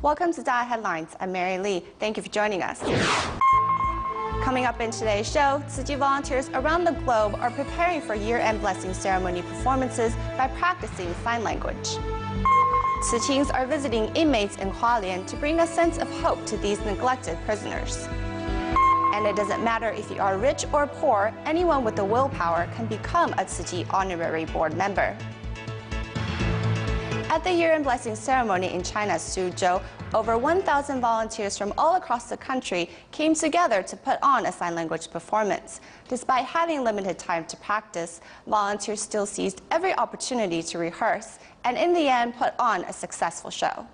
Welcome to DaAi Headlines. I'm Mary Lee. Thank you for joining us. Coming up in today's show, Tzu Chi volunteers around the globe are preparing for year-end blessing ceremony performances by practicing sign language. Tzu Chings are visiting inmates in Hualien to bring a sense of hope to these neglected prisoners. And it doesn't matter if you are rich or poor, anyone with the willpower can become a Tzu Chi honorary board member. At the year-end blessing ceremony in China's Suzhou, over 1,000 volunteers from all across the country came together to put on a sign language performance. Despite having limited time to practice, volunteers still seized every opportunity to rehearse and in the end put on a successful show.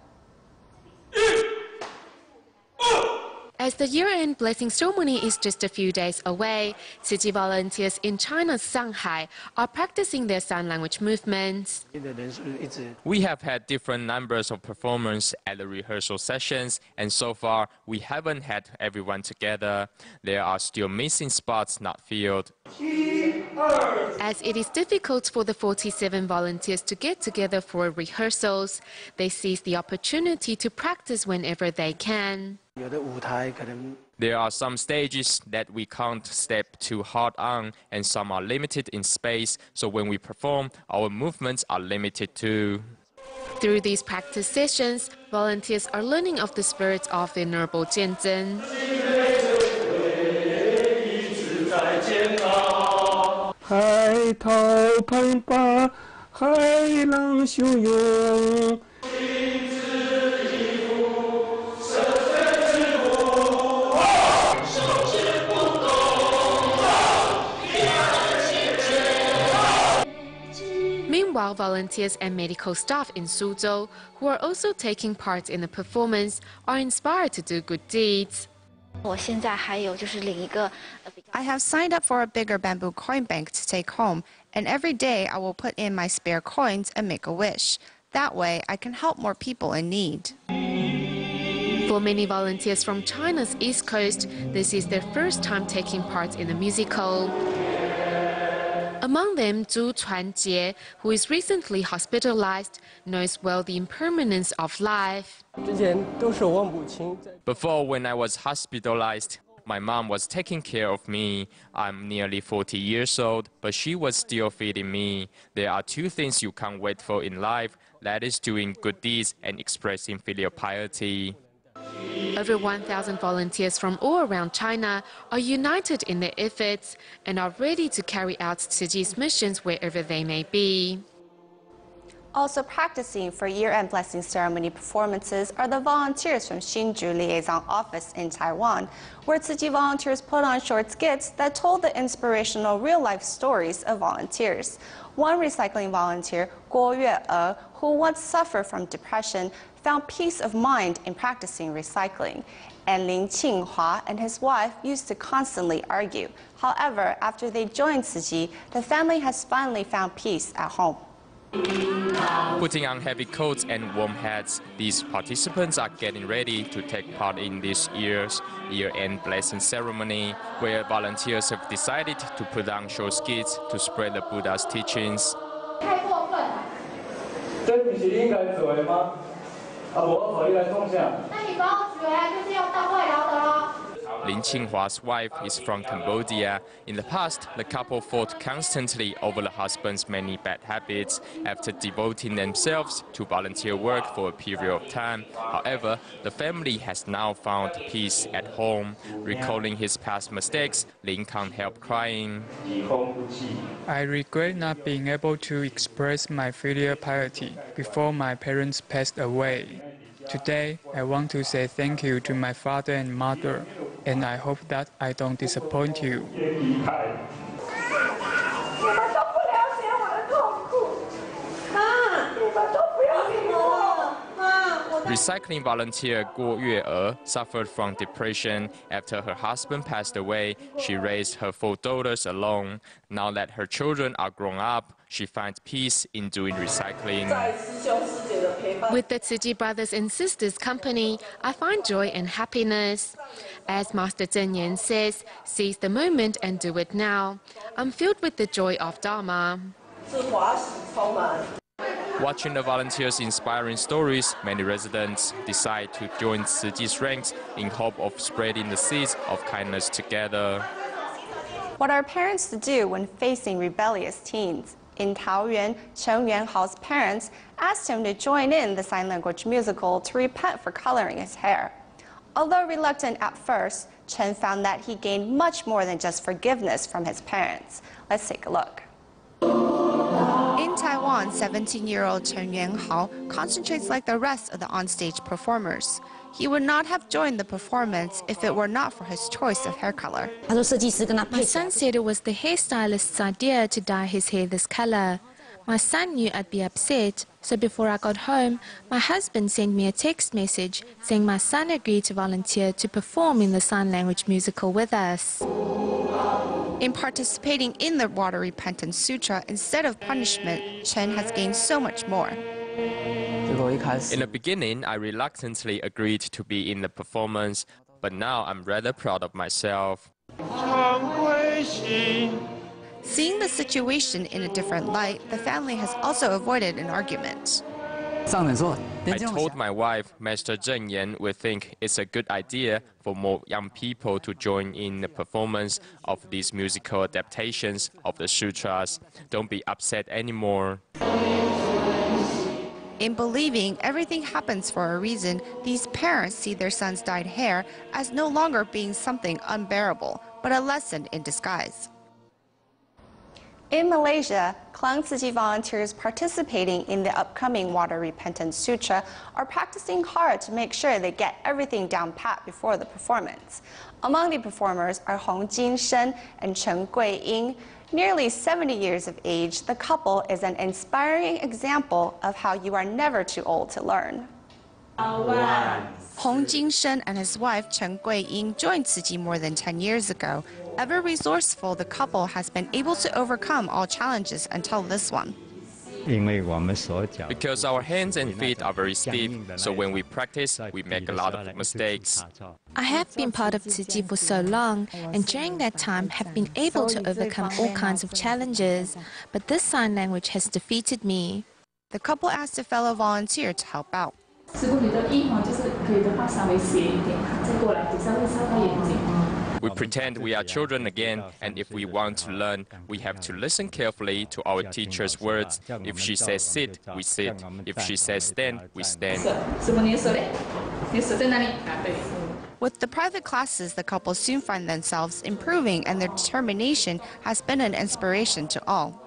As the year-end blessing ceremony is just a few days away, Tzu Chi volunteers in China's Shanghai are practicing their sign language movements. We have had different numbers of performers at the rehearsal sessions, and so far we haven't had everyone together. There are still missing spots not filled. As it is difficult for the 47 volunteers to get together for rehearsals, they seize the opportunity to practice whenever they can. There are some stages that we can't step too hard on, and some are limited in space, so when we perform, our movements are limited too. Through these practice sessions, volunteers are learning of the spirits of Venerable Jianzhen. Meanwhile, volunteers and medical staff in Suzhou, who are also taking part in the performance, are inspired to do good deeds. I have signed up for a bigger bamboo coin bank to take home, and every day I will put in my spare coins and make a wish. That way, I can help more people in need. For many volunteers from China's East Coast, this is their first time taking part in a musical. Among them, Zhu Chuanjie, who is recently hospitalized, knows well the impermanence of life. Before, when I was hospitalized, my mom was taking care of me. I'm nearly 40 years old, but she was still feeding me. There are two things you can't wait for in life, that is doing good deeds and expressing filial piety. Over 1,000 volunteers from all around China are united in their efforts and are ready to carry out Tzu Chi's missions wherever they may be. Also practicing for year-end blessing ceremony performances are the volunteers from Hsinchu Liaison Office in Taiwan, where Tzu Chi volunteers put on short skits that told the inspirational real-life stories of volunteers. One recycling volunteer, Guo Yue, who once suffered from depression, found peace of mind in practicing recycling. And Lin Qinghua and his wife used to constantly argue. However, after they joined Tzu Chi, the family has finally found peace at home. Putting on heavy coats and warm hats, these participants are getting ready to take part in this year's year-end blessing ceremony, where volunteers have decided to put on short skits to spread the Buddha's teachings. Lin Qinghua's wife is from Cambodia. In the past, the couple fought constantly over the husband's many bad habits. After devoting themselves to volunteer work for a period of time, however, the family has now found peace at home. Recalling his past mistakes, Lin can't help crying. I regret not being able to express my filial piety before my parents passed away. Today, I want to say thank you to my father and mother, and I hope that I don't disappoint you. Recycling volunteer Guo Yue suffered from depression. After her husband passed away, she raised her 4 daughters alone. Now that her children are grown up, she finds peace in doing recycling. With the Tzu Chi brothers and sisters' company, I find joy and happiness. As Master Zhen Yan says, seize the moment and do it now. I'm filled with the joy of Dharma. Watching the volunteers' inspiring stories, many residents decide to join Tzu Ji's ranks in hope of spreading the seeds of kindness together. What are parents to do when facing rebellious teens? In Taoyuan, Chen Yuanhao's parents asked him to join in the sign language musical to repent for coloring his hair. Although reluctant at first, Chen found that he gained much more than just forgiveness from his parents. Let's take a look. In Taiwan, 17-year-old Chen Yuanhao concentrates like the rest of the onstage performers. He would not have joined the performance if it were not for his choice of hair color. My son said it was the hairstylist's idea to dye his hair this color. My son knew I'd be upset, so before I got home, my husband sent me a text message saying my son agreed to volunteer to perform in the sign language musical with us. In participating in the Water Repentance Sutra instead of punishment, Chen has gained so much more. In the beginning, I reluctantly agreed to be in the performance, but now I'm rather proud of myself. Seeing the situation in a different light, the family has also avoided an argument. I told my wife, Master Zheng Yan would think it's a good idea for more young people to join in the performance of these musical adaptations of the sutras. Don't be upset anymore. In believing everything happens for a reason, these parents see their son's dyed hair as no longer being something unbearable, but a lesson in disguise. In Malaysia, Klang Tzu Chi volunteers participating in the upcoming Water Repentance Sutra are practicing hard to make sure they get everything down pat before the performance. Among the performers are Hong Jinshen and Chen Guiying. Nearly 70 years of age, the couple is an inspiring example of how you are never too old to learn. Hong Jinshen and his wife Chen Guiying joined Tzu Chi more than 10 years ago. Ever resourceful, the couple has been able to overcome all challenges until this one. Because our hands and feet are very stiff, so when we practice, we make a lot of mistakes. I have been part of Tzu Chi for so long, and during that time have been able to overcome all kinds of challenges, but this sign language has defeated me. The couple asked a fellow volunteer to help out. We pretend we are children again, and if we want to learn, we have to listen carefully to our teacher's words. If she says sit, we sit. If she says stand, we stand. With the private classes, the couple soon find themselves improving, and their determination has been an inspiration to all.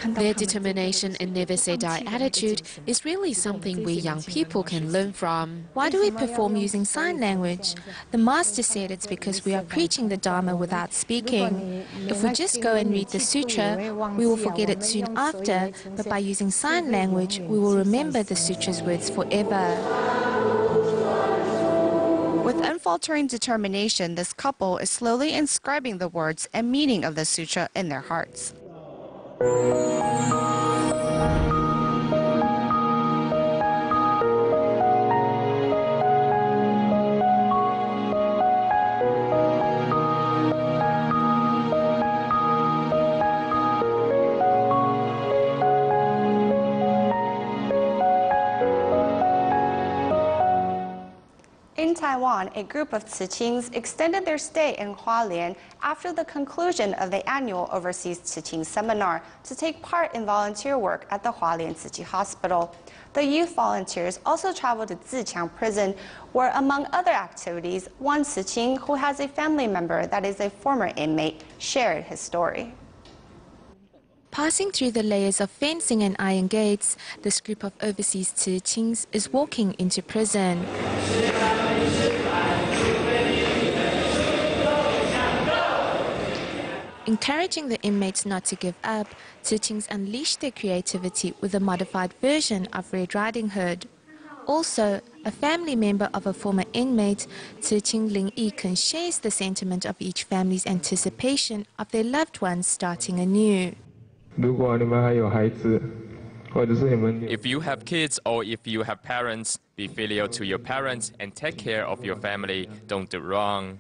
Their determination and never say die attitude is really something we young people can learn from. Why do we perform using sign language? The master said it's because we are preaching the Dharma without speaking. If we just go and read the sutra, we will forget it soon after, but by using sign language, we will remember the sutra's words forever. With unfaltering determination, this couple is slowly inscribing the words and meaning of the sutra in their hearts. In Taiwan, a group of Tzu Qings extended their stay in Hualien after the conclusion of the annual Overseas Tzu Qing Seminar to take part in volunteer work at the Hualien Tzu Chi Hospital. The youth volunteers also traveled to Ziqiang Prison, where, among other activities, one Tzu Qing who has a family member that is a former inmate shared his story. Passing through the layers of fencing and iron gates, this group of overseas Tzu Qings is walking into prison. Encouraging the inmates not to give up, Tzu Qings unleash their creativity with a modified version of Red Riding Hood. Also, a family member of a former inmate, Tzu Qing Ling Yiken, shares the sentiment of each family's anticipation of their loved ones starting anew. If you have kids or if you have parents, be filial to your parents and take care of your family. Don't do wrong.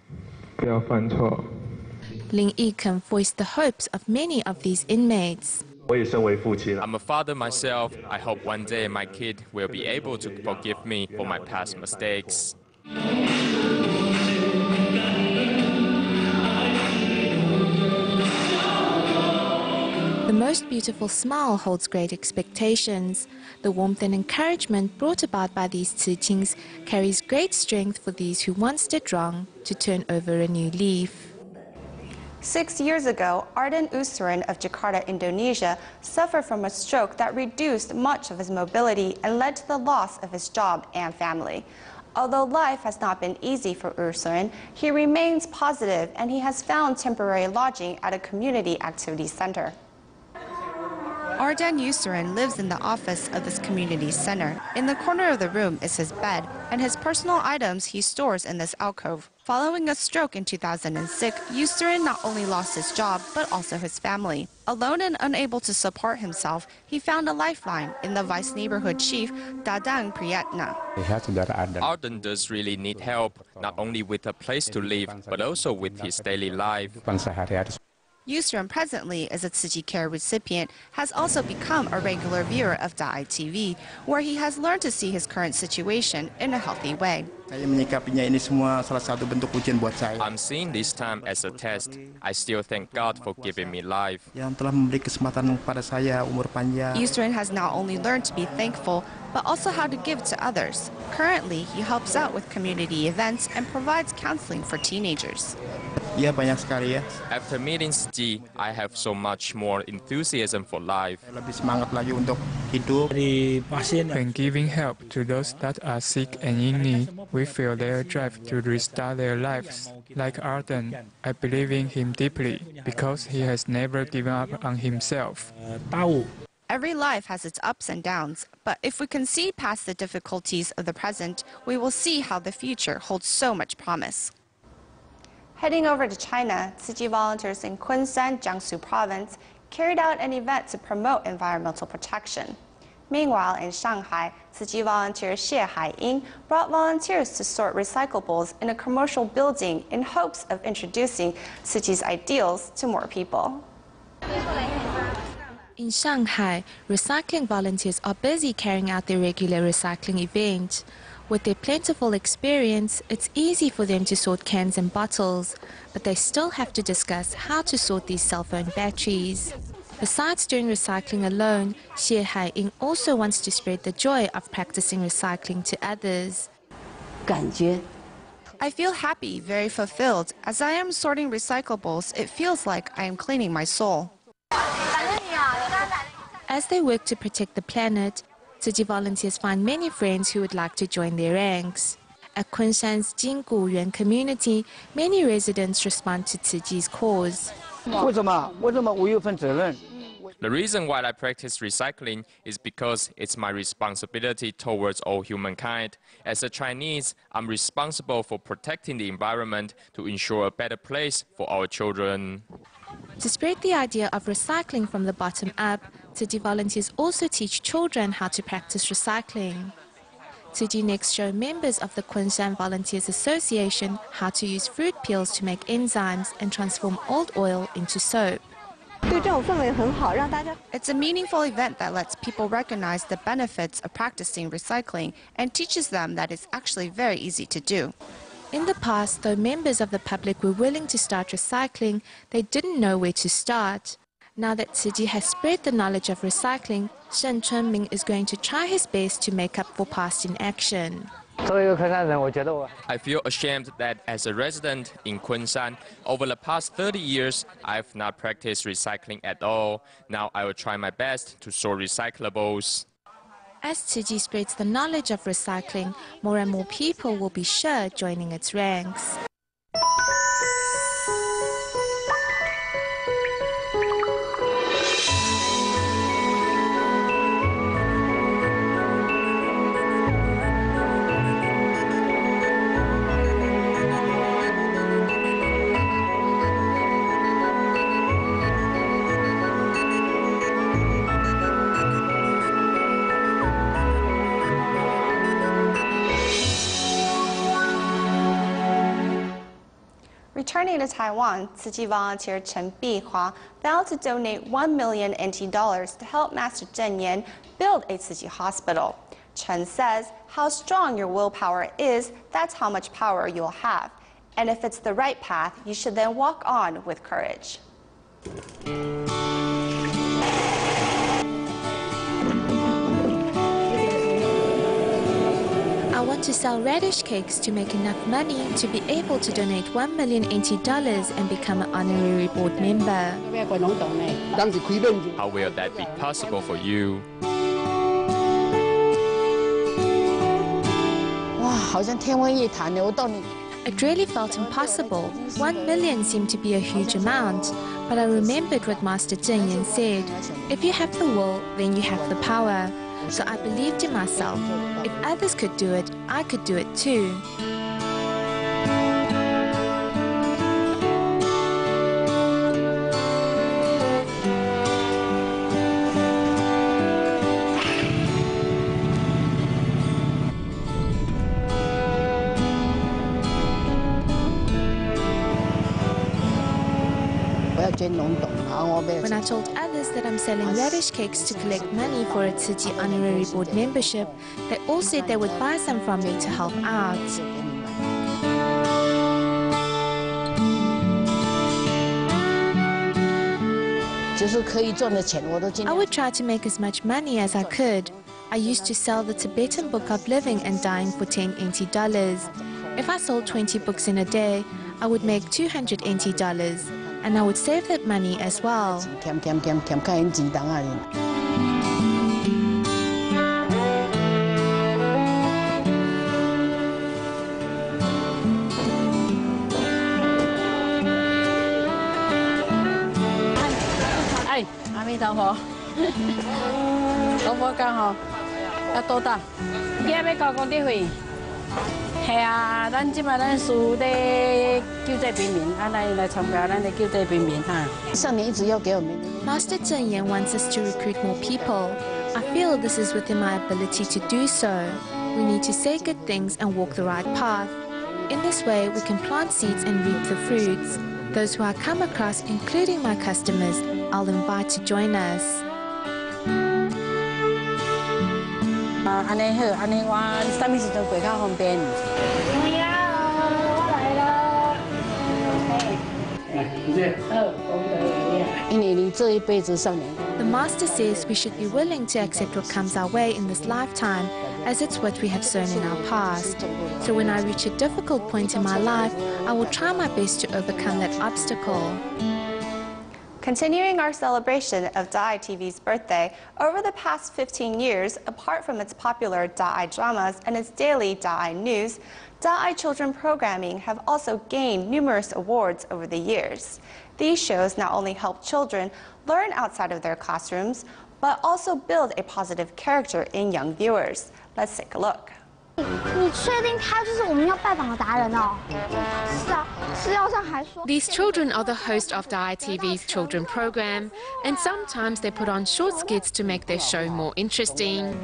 Ling Yiken voiced the hopes of many of these inmates. I'm a father myself. I hope one day my kid will be able to forgive me for my past mistakes. The most beautiful smile holds great expectations. The warmth and encouragement brought about by these teachings carries great strength for these who once did wrong to turn over a new leaf. 6 years ago, Arden Usran of Jakarta, Indonesia, suffered from a stroke that reduced much of his mobility and led to the loss of his job and family. Although life has not been easy for Usran, he remains positive and he has found temporary lodging at a community activity center. Arden Usran lives in the office of this community center. In the corner of the room is his bed, and his personal items he stores in this alcove. Following a stroke in 2006, Usran not only lost his job, but also his family. Alone and unable to support himself, he found a lifeline in the Vice Neighborhood Chief, DaAi Priyatna. Arden does really need help, not only with a place to live, but also with his daily life. Usran presently is a Tzu Chi Care recipient, has also become a regular viewer of DaAi TV, where he has learned to see his current situation in a healthy way. I'm seeing this time as a test. I still thank God for giving me life. Usran has not only learned to be thankful, but also how to give to others. Currently, he helps out with community events and provides counseling for teenagers. After meeting Tzu Chi, I have so much more enthusiasm for life. When giving help to those that are sick and in need, we feel their drive to restart their lives. Like Arden, I believe in him deeply because he has never given up on himself. Every life has its ups and downs, but if we can see past the difficulties of the present, we will see how the future holds so much promise. Heading over to China, Tzu Chi volunteers in Kunshan, Jiangsu province, carried out an event to promote environmental protection. Meanwhile, in Shanghai, Tzu Chi volunteer Xie Haiying brought volunteers to sort recyclables in a commercial building in hopes of introducing Tzu Chi's ideals to more people. In Shanghai, recycling volunteers are busy carrying out their regular recycling event. With their plentiful experience, it's easy for them to sort cans and bottles, but they still have to discuss how to sort these cell phone batteries. Besides doing recycling alone, Xie Haiying also wants to spread the joy of practicing recycling to others. I feel happy, very fulfilled. As I am sorting recyclables, it feels like I am cleaning my soul. As they work to protect the planet, Tzu Chi volunteers find many friends who would like to join their ranks. At Kunshan's Jinggu Yuan community, many residents respond to Tzu Chi's cause. The reason why I practice recycling is because it's my responsibility towards all humankind. As a Chinese, I'm responsible for protecting the environment to ensure a better place for our children. To spread the idea of recycling from the bottom up, Tzu Chi volunteers also teach children how to practice recycling. Tzu Chi next show members of the Kunshan Volunteers Association how to use fruit peels to make enzymes and transform old oil into soap. It's a meaningful event that lets people recognize the benefits of practicing recycling and teaches them that it's actually very easy to do. In the past, though members of the public were willing to start recycling, they didn't know where to start. Now that Tzu Chi has spread the knowledge of recycling, Shen Chunming is going to try his best to make up for past inaction. I feel ashamed that as a resident in Kunshan, over the past 30 years, I've not practiced recycling at all. Now I will try my best to sort recyclables. As Tzu Chi spreads the knowledge of recycling, more and more people will be sure joining its ranks. Returning to Taiwan, Tzu Chi volunteer Chen Bihua vowed to donate 1 million NT dollars to help Master Zheng Yan build a Tzu Chi hospital. Chen says, how strong your willpower is, that's how much power you'll have. And if it's the right path, you should then walk on with courage. I want to sell radish cakes to make enough money to be able to donate 1 million NT dollars and become an honorary board member. How will that be possible for you? It really felt impossible. 1 million seemed to be a huge amount. But I remembered what Master Zheng Yan said, if you have the will, then you have the power. So I believed in myself. If others could do it, I could do it too. When I told others that I'm selling radish cakes to collect money for a Tzu Chi honorary board membership, they all said they would buy some from me to help out. I would try to make as much money as I could. I used to sell the Tibetan Book of Living and Dying for 10 NT dollars. If I sold 20 books in a day, I would make 200 NT dollars. And I would save that money as well. Master Zheng Yan wants us to recruit more people. I feel this is within my ability to do so. We need to say good things and walk the right path. In this way, we can plant seeds and reap the fruits. Those who I come across, including my customers, I'll invite to join us. The Master says we should be willing to accept what comes our way in this lifetime, as it's what we have sown in our past. So when I reach a difficult point in my life, I will try my best to overcome that obstacle. Continuing our celebration of DaAi TV's birthday, over the past 15 years, apart from its popular DaAi dramas and its daily DaAi news, DaAi children programming have also gained numerous awards over the years. These shows not only help children learn outside of their classrooms, but also build a positive character in young viewers. Let's take a look. These children are the host of DaAi TV's children program, and sometimes they put on short skits to make their show more interesting.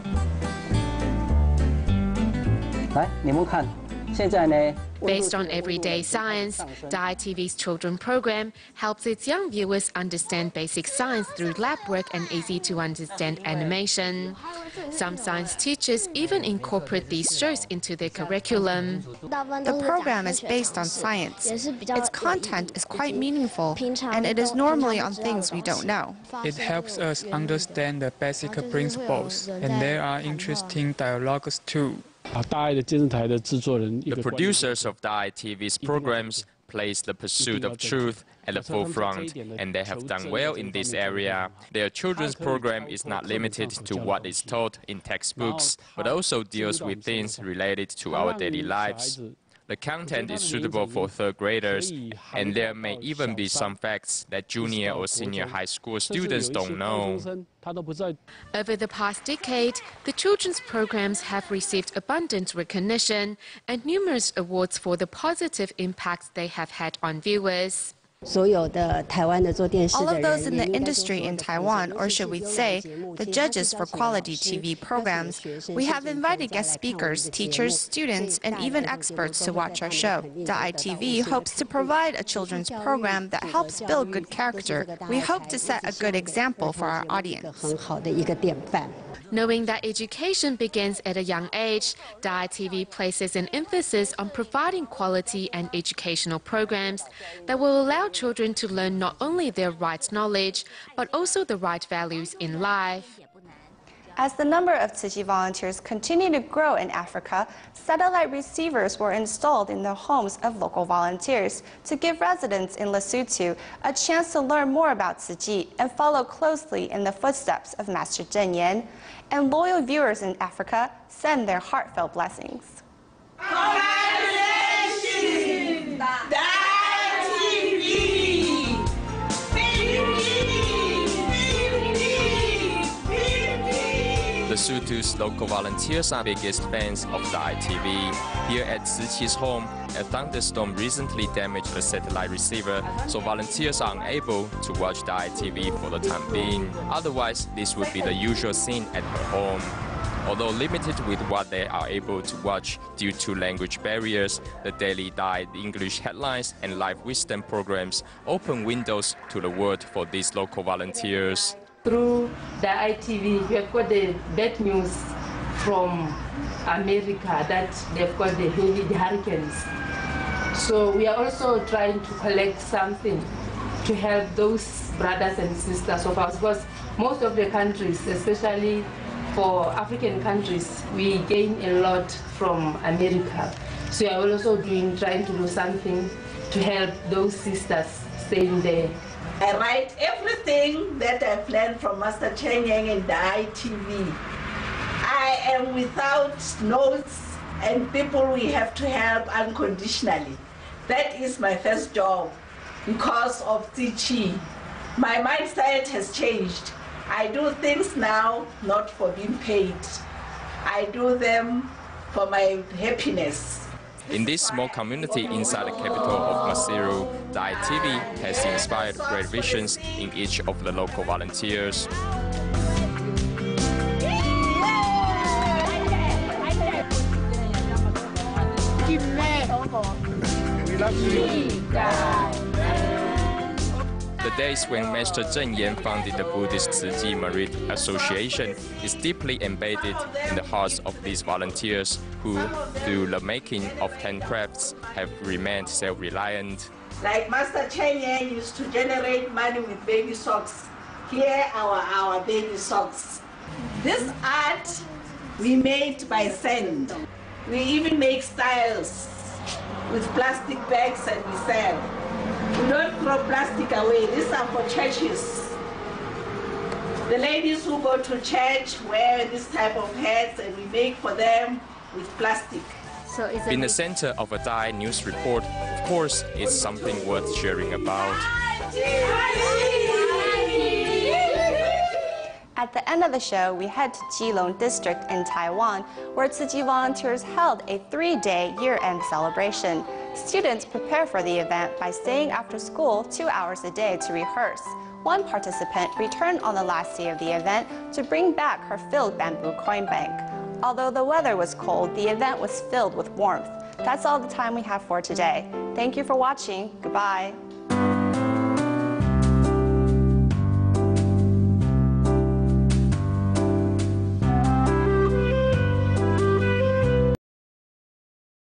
Based on everyday science, DaAi TV's children program helps its young viewers understand basic science through lab work and easy-to-understand animation. Some science teachers even incorporate these shows into their curriculum. The program is based on science. Its content is quite meaningful, and it is normally on things we don't know. It helps us understand the basic principles, and there are interesting dialogues too. The producers of DaAi TV's programs place the pursuit of truth at the forefront, and they have done well in this area. Their children's program is not limited to what is taught in textbooks, but also deals with things related to our daily lives. The content is suitable for third graders, and there may even be some facts that junior or senior high school students don't know. Over the past decade, the children's programs have received abundant recognition and numerous awards for the positive impacts they have had on viewers. All of those in the industry in Taiwan, or should we say, the judges for quality TV programs, we have invited guest speakers, teachers, students, and even experts to watch our show. DaAi TV hopes to provide a children's program that helps build good character. We hope to set a good example for our audience. Knowing that education begins at a young age, DaAi TV places an emphasis on providing quality and educational programs that will allow children to learn not only their right knowledge, but also the right values in life. As the number of Tzu Chi volunteers continue to grow in Africa, satellite receivers were installed in the homes of local volunteers to give residents in Lesotho a chance to learn more about Tzu Chi and follow closely in the footsteps of Master Zheng Yan. And loyal viewers in Africa send their heartfelt blessings. Congratulations! DaAi TV! Lesotho's local volunteers are biggest fans of DaAi TV. Here at Tzu Chi's home, a thunderstorm recently damaged the satellite receiver, so volunteers are unable to watch DaAi TV for the time being. Otherwise, this would be the usual scene at her home. Although limited with what they are able to watch due to language barriers, the daily DaAi English headlines and live wisdom programs open windows to the world for these local volunteers. Through DaAi TV, we have got the bad news from America that they've got the hurricanes. So we are also trying to collect something to help those brothers and sisters of ours, because most of the countries, especially for African countries, we gain a lot from America. So we are also trying to do something to help those sisters staying there. I write everything that I've learned from Master Zheng Yan and DaAi TV. I am without notes and people we have to help unconditionally. That is my first job because of Tzu Chi. My mindset has changed. I do things now not for being paid. I do them for my happiness. In this small community inside the capital of Maseru, DaAi TV has inspired great visions in each of the local volunteers. The days when Master Zheng Yan founded the Buddhist Tzu Chi Merit Association is deeply embedded in the hearts of these volunteers who, through the making of handcrafts, have remained self-reliant. Like Master Zheng Yan used to generate money with baby socks. Here are our baby socks. This art we made by sand. We even make styles with plastic bags and we sell. We don't throw plastic away. These are for churches. The ladies who go to church wear this type of hats and we make for them with plastic. In the center of a DaAi news report, of course, it's something worth sharing about. At the end of the show, we head to Keelung District in Taiwan, where Tzu Chi volunteers held a 3-day year-end celebration. Students prepare for the event by staying after school 2 hours a day to rehearse. One participant returned on the last day of the event to bring back her filled bamboo coin bank. Although the weather was cold, the event was filled with warmth. That's all the time we have for today. Thank you for watching. Goodbye.